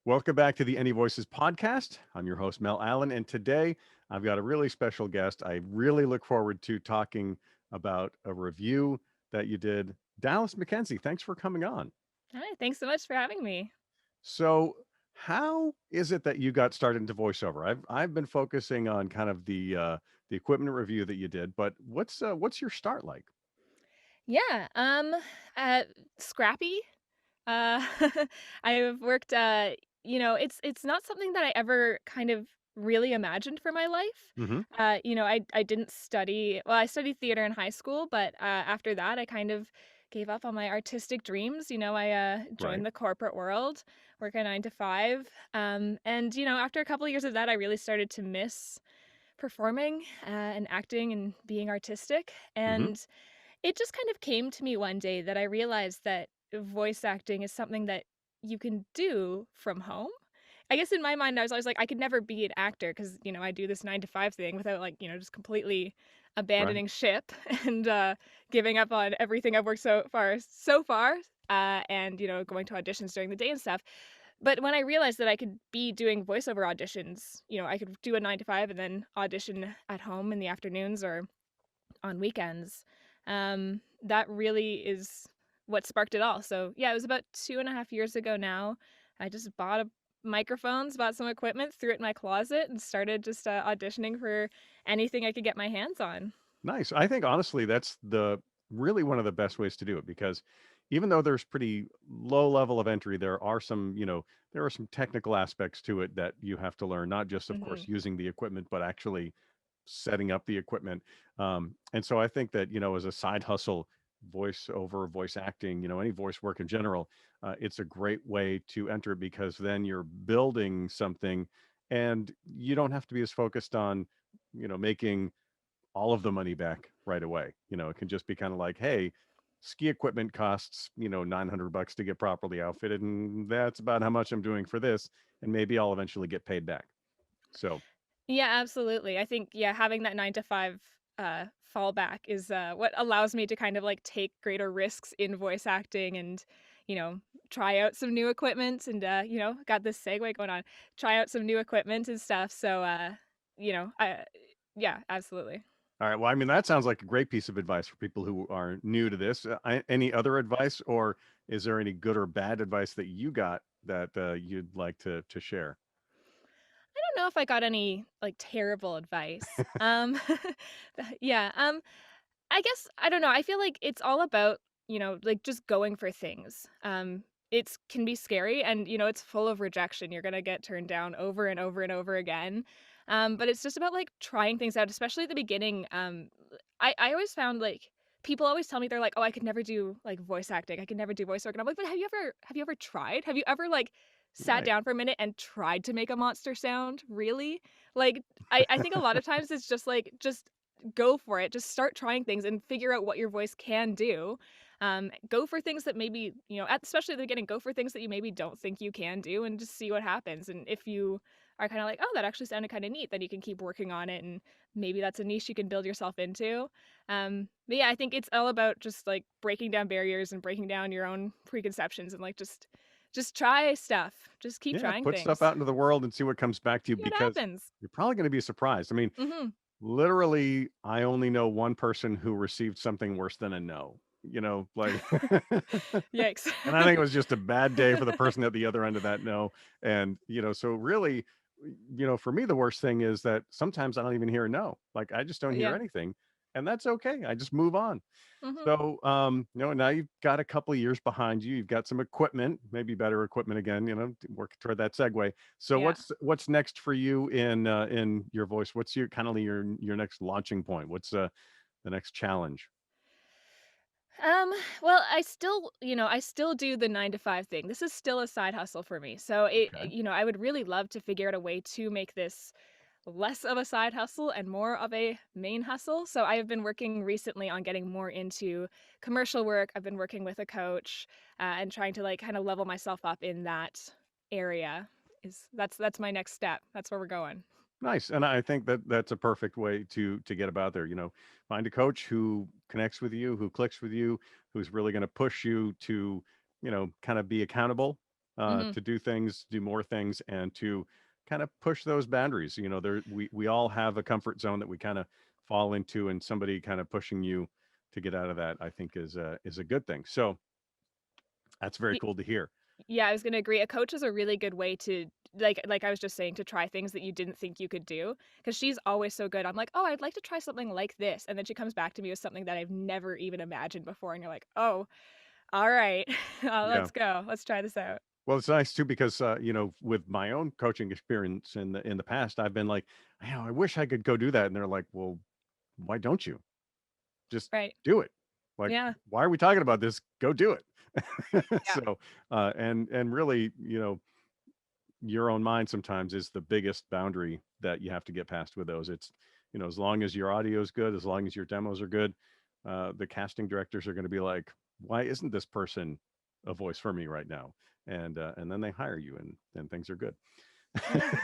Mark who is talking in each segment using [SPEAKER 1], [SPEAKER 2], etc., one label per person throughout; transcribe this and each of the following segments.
[SPEAKER 1] Welcome back to the AnyVoices podcast. I'm your host, Mel Allen, and today I've got a really special guest. I really look forward to talking about a review that you did. Dallis MacKenzie, thanks for coming on.
[SPEAKER 2] Hi, thanks so much for having me.
[SPEAKER 1] So, how is it that you got started into voiceover? I've been focusing on kind of the equipment review that you did, but what's your start like?
[SPEAKER 2] Yeah, uh, scrappy. Uh, I've worked, it's not something that I ever kind of really imagined for my life.
[SPEAKER 1] Hmm.
[SPEAKER 2] I didn't study well, I studied theater in high school, but, after that, I kind of gave up on my artistic dreams. I
[SPEAKER 1] Right.
[SPEAKER 2] joined the corporate world, work a 9 to 5, and, after a couple of years of that, I really started to miss performing, and acting and being artistic,
[SPEAKER 1] Hmm.
[SPEAKER 2] and it just kind of came to me one day that I realized that voice acting is something that you can do from home. I guess in my mind, I was always like, I could never be an actor because, I do this 9 to 5 thing without, like, just completely
[SPEAKER 1] Right.
[SPEAKER 2] abandoning ship and, giving up on everything I've worked so far, and, going to auditions during the day and stuff. But when I realized that I could be doing voiceover auditions, I could do a 9 to 5 and then audition at home in the afternoons or on weekends. That really is what sparked it all. So yeah, it was about 2.5 years ago now. I just bought microphones, bought some equipment, threw it in my closet, and started just auditioning for anything I could get my hands on.
[SPEAKER 1] Nice. I think honestly, that's the really one of the best ways to do it because even though there's pretty low level of entry, there are some technical aspects to it that you have to learn, not just, of
[SPEAKER 2] Hmm.
[SPEAKER 1] course, using the equipment, but actually setting up the equipment. And so I think that, as a side hustle, voice over, voice acting, any voice work in general, it's a great way to enter because then you're building something and you don't have to be as focused on, making all of the money back right away. It can just be kind of like, hey, ski equipment costs, $900 to get properly outfitted, and that's about how much I'm doing for this, and maybe I'll eventually get paid back. So,
[SPEAKER 2] Yeah, absolutely. I think, yeah, having that 9 to 5 fallback is what allows me to kind of like take greater risks in voice acting and, you know, try out some new equipment and got this segue going on. Try out some new equipment and stuff. So I yeah, absolutely.
[SPEAKER 1] all right. Well, I mean, that sounds like a great piece of advice for people who are new to this. Any other advice, or is there any good or bad advice that you got that you'd like to share?
[SPEAKER 2] I don't know if I got any like terrible advice. Yeah, I guess I don't know. I feel like it's all about, like just going for things. It's can be scary and it's full of rejection. You're gonna get turned down over and over and over again. But it's just about like trying things out, especially at the beginning. I always found like people always tell me they're like, oh, I could never do like voice acting. I could never do voice work. And I'm like, but have you ever tried? Have you ever like sat
[SPEAKER 1] Right.
[SPEAKER 2] down for a minute and tried to make a monster sound? Really? Like I think a lot of times it's just like just go for it. Just start trying things and figure out what your voice can do. Go for things that maybe, especially at the beginning, go for things that you maybe don't think you can do and just see what happens. And if you are kind of like, oh, that actually sounded kind of neat, then you can keep working on it. And maybe that's a niche you can build yourself into. But yeah, I think it's all about just like breaking down barriers and breaking down your own preconceptions and like just try stuff. Just keep
[SPEAKER 1] Yeah.
[SPEAKER 2] trying
[SPEAKER 1] Put stuff
[SPEAKER 2] things.
[SPEAKER 1] out into the world and see what comes back to you
[SPEAKER 2] See what
[SPEAKER 1] because
[SPEAKER 2] happens.
[SPEAKER 1] you're probably going to be surprised. I mean,
[SPEAKER 2] Hmm.
[SPEAKER 1] literally, I only know one person who received something worse than a no, like,
[SPEAKER 2] Yikes.
[SPEAKER 1] and I think it was just a bad day for the person at the other end of that no. And, so really, for me, the worst thing is that sometimes I don't even hear a no. Like, I just don't hear
[SPEAKER 2] Yeah.
[SPEAKER 1] anything. And that's okay. I just move on.
[SPEAKER 2] Hmm.
[SPEAKER 1] So, now you've got a couple of years behind you. You've got some equipment, maybe better equipment again. Work toward that segue. So,
[SPEAKER 2] Yeah.
[SPEAKER 1] what's next for you in your voice? What's your kind of your next launching point? What's the next challenge?
[SPEAKER 2] Um, well, I still do the 9 to 5 thing. This is still a side hustle for me. So
[SPEAKER 1] Okay.
[SPEAKER 2] I would really love to figure out a way to make this less of a side hustle and more of a main hustle. So I have been working recently on getting more into commercial work. I've been working with a coach, and trying to like kind of level myself up in that area. That's my next step. That's where we're going.
[SPEAKER 1] Nice. And I think that that's a perfect way to get about there. Find a coach who connects with you, who clicks with you, who's really going to push you to, kind of be accountable.
[SPEAKER 2] Mhm.
[SPEAKER 1] to do things, do more things, and to kind of push those boundaries. We all have a comfort zone that we kind of fall into, and somebody kind of pushing you to get out of that, I think, is a good thing. So that's very
[SPEAKER 2] Y
[SPEAKER 1] cool to hear.
[SPEAKER 2] Yeah, I was gonna agree. A coach is a really good way to like I was just saying, to try things that you didn't think you could do. Because she's always so good. I'm like, "Oh, I'd like to try something like this," and then she comes back to me with something that I've never even imagined before, and you're like, "Oh, alright.
[SPEAKER 1] Yeah.
[SPEAKER 2] Let's go. Let's try this out."
[SPEAKER 1] Well, it's nice too because with my own coaching experience in the past, I've been like, I wish I could go do that, and they're like, well, why don't you just
[SPEAKER 2] Right.
[SPEAKER 1] do it? Like,
[SPEAKER 2] Yeah.
[SPEAKER 1] why are we talking about this? Go do it.
[SPEAKER 2] Yeah.
[SPEAKER 1] So, and really, your own mind sometimes is the biggest boundary that you have to get past with those. It's, as long as your audio is good, as long as your demos are good, the casting directors are going to be like, why isn't this person a voice for me right now? And then they hire you, and things are good.
[SPEAKER 2] Yeah.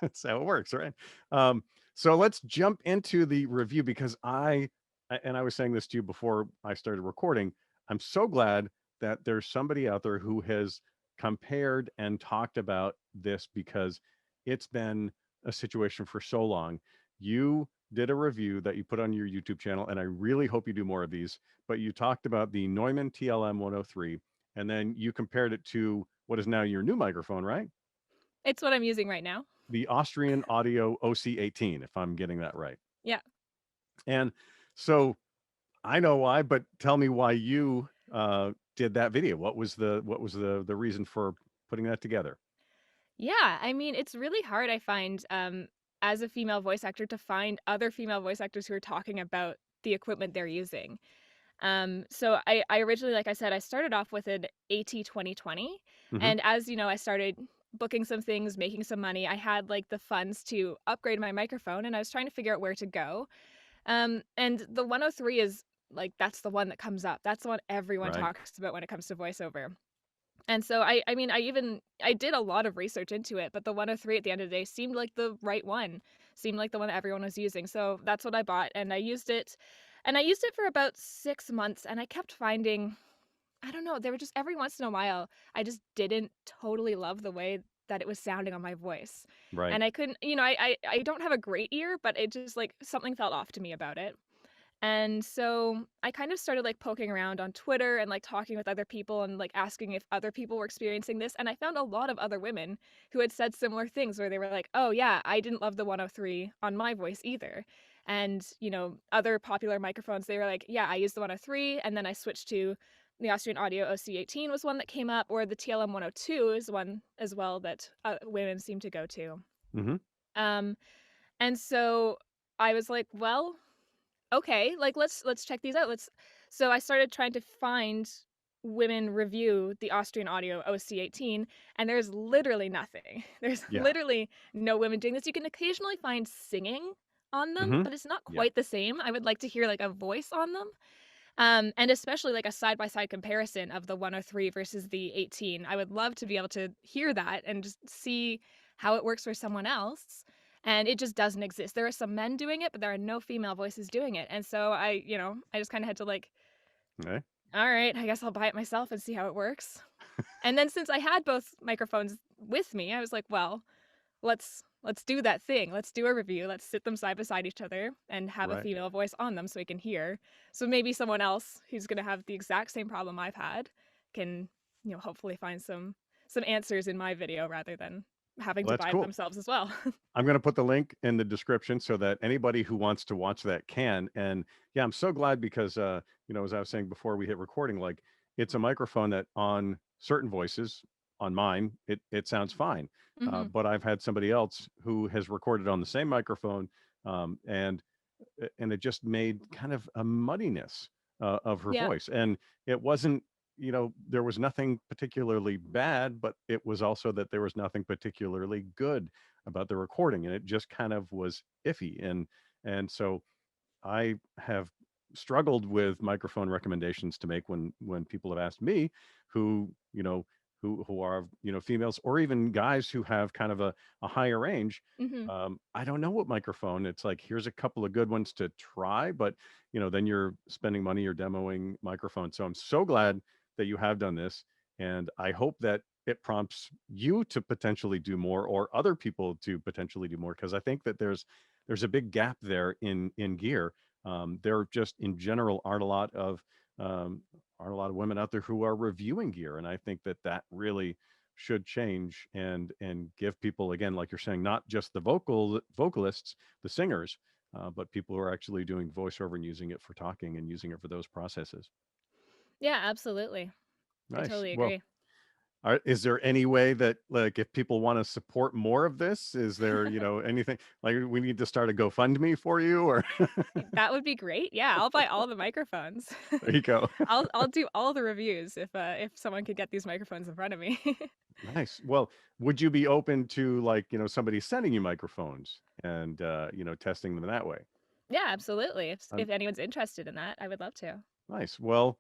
[SPEAKER 1] That's how it works, right? Um, so let's jump into the review because and I was saying this to you before I started recording. I'm so glad that there's somebody out there who has compared and talked about this because it's been a situation for so long. You did a review that you put on your YouTube channel, and I really hope you do more of these. But you talked about the Neumann TLM 103, and then you compared it to what is now your new microphone, right?
[SPEAKER 2] It's what I'm using right now.
[SPEAKER 1] The Austrian Audio OC18, if I'm getting that right.
[SPEAKER 2] Yeah.
[SPEAKER 1] And so I know why, but tell me why you did that video. What was the reason for putting that together?
[SPEAKER 2] Yeah, I mean, it's really hard, I find, as a female voice actor, to find other female voice actors who are talking about the equipment they're using. So I originally, like I said, I started off with an AT 2020,
[SPEAKER 1] Hmm.
[SPEAKER 2] and as you know, I started booking some things, making some money. I had like the funds to upgrade my microphone, and I was trying to figure out where to go. And the 103 is like that's the one that comes up. That's the one everyone
[SPEAKER 1] Right.
[SPEAKER 2] talks about when it comes to voiceover. And so I mean, I did a lot of research into it, but the 103 at the end of the day seemed like the right one. Seemed like the one that everyone was using. So that's what I bought, and I used it. And I used it for about 6 months, and I kept finding, I don't know, there were just every once in a while I just didn't totally love the way that it was sounding on my voice.
[SPEAKER 1] Right.
[SPEAKER 2] And I couldn't, I don't have a great ear, but it just like something felt off to me about it. And so I kind of started like poking around on Twitter and like talking with other people and like asking if other people were experiencing this. And I found a lot of other women who had said similar things where they were like, oh, yeah, I didn't love the 103 on my voice either. And, other popular microphones, they were like, yeah, I used the 103 and then I switched to the Austrian Audio OC18 was one that came up, or the TLM 102 is one as well that women seem to go to.
[SPEAKER 1] Hmm.
[SPEAKER 2] Um, and so I was like, well, okay, like let's check these out. So I started trying to find women review the Austrian Audio OC18, and there's literally nothing. There's
[SPEAKER 1] Yeah.
[SPEAKER 2] literally no women doing this. You can occasionally find singing on them,
[SPEAKER 1] Hmm.
[SPEAKER 2] but it's not
[SPEAKER 1] Yeah.
[SPEAKER 2] quite the same. I would like to hear like a voice on them. And especially like a side by side comparison of the 103 versus the 18. I would love to be able to hear that and just see how it works for someone else. And it just doesn't exist. There are some men doing it, but there are no female voices doing it. And so I just kind of had to like,
[SPEAKER 1] Okay.
[SPEAKER 2] all right, I guess I'll buy it myself and see how it works. And then since I had both microphones with me, I was like, well, let's do that thing. Let's do a review. Let's sit them side beside each other and have a
[SPEAKER 1] Right.
[SPEAKER 2] female voice on them so we can hear. So maybe someone else who's going to have the exact same problem I've had can, hopefully find some answers in my video rather than having
[SPEAKER 1] Well,
[SPEAKER 2] to
[SPEAKER 1] that's
[SPEAKER 2] buy it
[SPEAKER 1] cool.
[SPEAKER 2] themselves as well.
[SPEAKER 1] I'm going to put the link in the description so that anybody who wants to watch that can. And yeah, I'm so glad because, as I was saying before we hit recording, like it's a microphone that on certain voices, on mine, it sounds fine.
[SPEAKER 2] Mhm.
[SPEAKER 1] But I've had somebody else who has recorded on the same microphone, um, and and it just made kind of a muddiness of her
[SPEAKER 2] Yeah.
[SPEAKER 1] voice. And it wasn't, there was nothing particularly bad, but it was also that there was nothing particularly good about the recording, and it just kind of was iffy. And so I have struggled with microphone recommendations to make when people have asked me who, who are, females or even guys who have kind of a higher range.
[SPEAKER 2] Mhm.
[SPEAKER 1] I don't know what microphone. It's like, here's a couple of good ones to try, but then you're spending money or demoing microphones. So I'm so glad that you have done this. And I hope that it prompts you to potentially do more, or other people to potentially do more, because I think that there's a big gap there in gear. There just in general um, aren't a lot of women out there who are reviewing gear, and I think that that really should change, and give people, again, like you're saying, not just the vocalists, the singers, but people who are actually doing voiceover and using it for talking and using it for those processes.
[SPEAKER 2] Yeah, absolutely. I
[SPEAKER 1] Nice.
[SPEAKER 2] totally
[SPEAKER 1] Well,
[SPEAKER 2] agree.
[SPEAKER 1] is there any way that, like, if people want to support more of this, is there, anything like we need to start a GoFundMe for you, or
[SPEAKER 2] That would be great. Yeah, I'll buy all the microphones.
[SPEAKER 1] there you go.
[SPEAKER 2] I'll do all the reviews if someone could get these microphones in front of me.
[SPEAKER 1] Nice. Well, would you be open to, like, somebody sending you microphones and, testing them that way?
[SPEAKER 2] Yeah, absolutely.
[SPEAKER 1] Um,
[SPEAKER 2] If anyone's interested in that, I would love to.
[SPEAKER 1] nice. Well,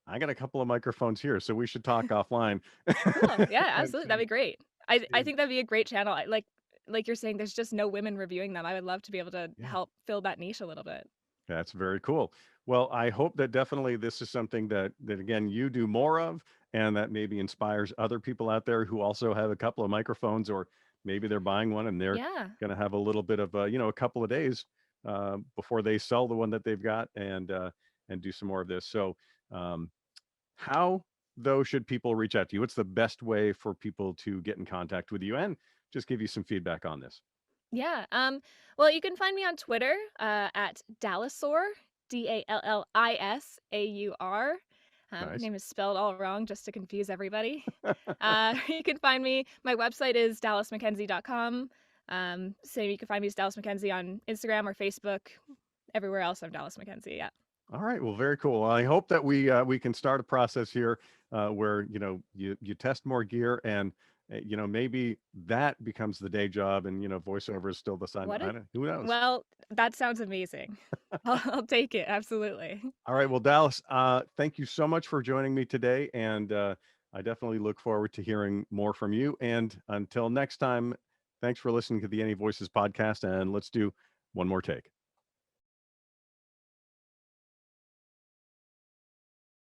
[SPEAKER 1] I got a couple of microphones here, so we should talk offline.
[SPEAKER 2] Cool. Yeah,
[SPEAKER 1] and
[SPEAKER 2] absolutely. That'd be
[SPEAKER 1] see,
[SPEAKER 2] great. I
[SPEAKER 1] see.
[SPEAKER 2] think that'd be a great channel. Like you're saying, there's just no women reviewing them. I would love to be able to
[SPEAKER 1] Yeah.
[SPEAKER 2] help fill that niche a little bit.
[SPEAKER 1] That's very cool. Well, I hope that definitely this is something that again you do more of, and that maybe inspires other people out there who also have a couple of microphones, or maybe they're buying one and they're
[SPEAKER 2] Yeah.
[SPEAKER 1] going to have a little bit of a couple of days before they sell the one that they've got, and do some more of this. So, um, how though should people reach out to you? What's the best way for people to get in contact with you and just give you some feedback on this?
[SPEAKER 2] Yeah. Well, you can find me on Twitter at Dallisaur, Dallisaur. My
[SPEAKER 1] Nice.
[SPEAKER 2] name is spelled all wrong just to confuse everybody. You can find me. My website is dallismackenzie.com. So you can find me as Dallis MacKenzie on Instagram or Facebook. Everywhere else, I'm Dallis MacKenzie. Yeah.
[SPEAKER 1] All right. Well, very cool. I hope that we can start a process here where you test more gear, and maybe that becomes the day job, and voiceover is still the side.
[SPEAKER 2] What a
[SPEAKER 1] Who knows?
[SPEAKER 2] Well, that sounds amazing. I'll take it. Absolutely.
[SPEAKER 1] All right. Well, Dallas, thank you so much for joining me today, and I definitely look forward to hearing more from you. And until next time, thanks for listening to the Any Voices podcast, and let's do one more take.